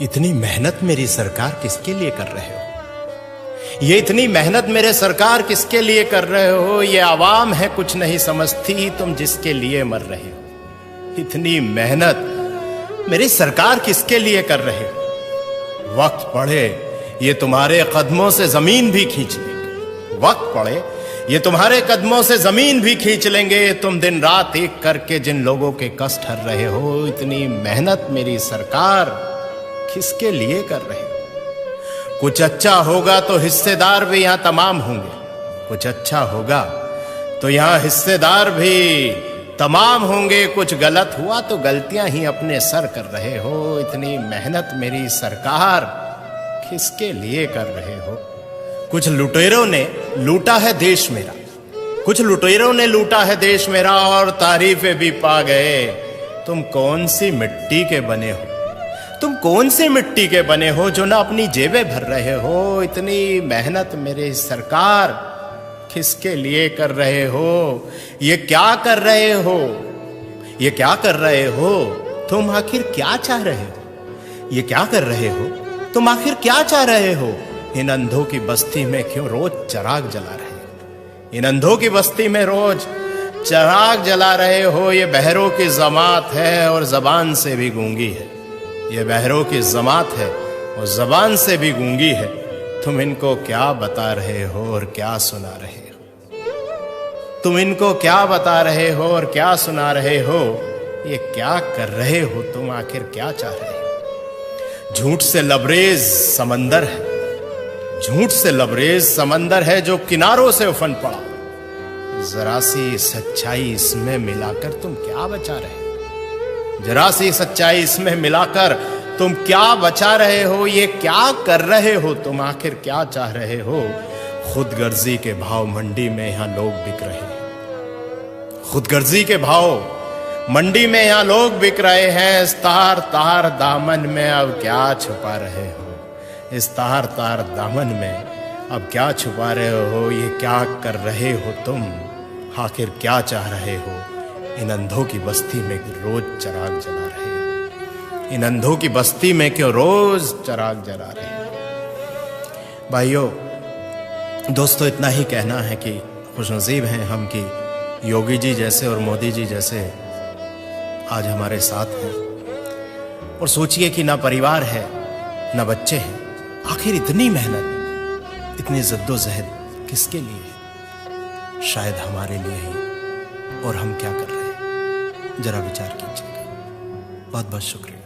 इतनी मेहनत मेरी सरकार किसके लिए कर रहे हो? ये इतनी मेहनत मेरे सरकार किसके लिए कर रहे हो? ये आवाम है कुछ नहीं समझती, तुम जिसके लिए मर रहे हो। इतनी मेहनत मेरी सरकार किसके लिए कर रहे हो? वक्त पड़े ये तुम्हारे कदमों से जमीन भी खींच लेंगे। वक्त पड़े ये तुम्हारे कदमों से जमीन भी खींच लेंगे। तुम दिन रात एक करके जिन लोगों के कष्ट हर रहे हो, इतनी मेहनत मेरी सरकार किसके लिए कर रहे हो? कुछ अच्छा होगा तो हिस्सेदार भी यहां तमाम होंगे। कुछ अच्छा होगा तो यहां हिस्सेदार भी तमाम होंगे। कुछ गलत हुआ तो गलतियां ही अपने सर कर रहे हो। इतनी मेहनत मेरी सरकार किसके लिए कर रहे हो? कुछ लुटेरों ने लूटा है देश मेरा, कुछ लुटेरों ने लूटा है देश मेरा और तारीफें भी पा गए। तुम कौन सी मिट्टी के बने हो? तुम कौन सी मिट्टी के बने हो जो ना अपनी जेबें भर रहे हो? इतनी मेहनत मेरे सरकार किसके लिए कर रहे हो? ये क्या कर रहे हो? ये क्या कर रहे हो? तुम आखिर क्या चाह रहे हो? ये क्या कर रहे हो? तुम आखिर क्या चाह रहे हो? इन अंधों की बस्ती में क्यों रोज चिराग जला रहे हो? इन अंधों की बस्ती में रोज चिराग जला रहे हो। ये बहरों की जमात है और जबान से भी गूंगी है। ये बहरों की जमात है और जबान से भी गूंगी है। तुम इनको क्या बता रहे हो और क्या सुना रहे हो? तुम इनको क्या बता रहे हो और क्या सुना रहे हो? ये क्या कर रहे हो? तुम आखिर क्या चाह रहे हो? झूठ से लबरेज समंदर है, झूठ से लबरेज समंदर है जो किनारों से उफन पड़ा। जरा सी सच्चाई इसमें मिलाकर तुम क्या बचा रहे हो? जरा सी सच्चाई इसमें मिलाकर तुम क्या बचा रहे हो? ये क्या कर रहे हो? तुम आखिर क्या चाह रहे हो? खुदगर्जी के भाव मंडी में यहां लोग बिक रहे हैं। खुदगर्जी के भाव मंडी में यहां लोग बिक रहे हैं। इस तार तार दामन में अब क्या छुपा रहे हो? इस तार तार दामन में अब क्या छुपा रहे हो? ये क्या कर रहे हो तुम? आखिर क्या चाह रहे हो? इन अंधों की बस्ती में रोज चिराग जला रहे हो। इन अंधों की बस्ती में क्यों रोज चिराग जला रहे हो? भाइयों दोस्तों, इतना ही कहना है कि खुशनसीब हैं हम कि योगी जी जैसे और मोदी जी जैसे आज हमारे साथ हैं। और सोचिए कि ना परिवार है ना बच्चे हैं, आखिर इतनी मेहनत इतनी जद्दोजहद किसके लिए है? शायद हमारे लिए ही। और हम क्या कर रहे हैं जरा विचार कीजिएगा। बहुत बहुत शुक्रिया।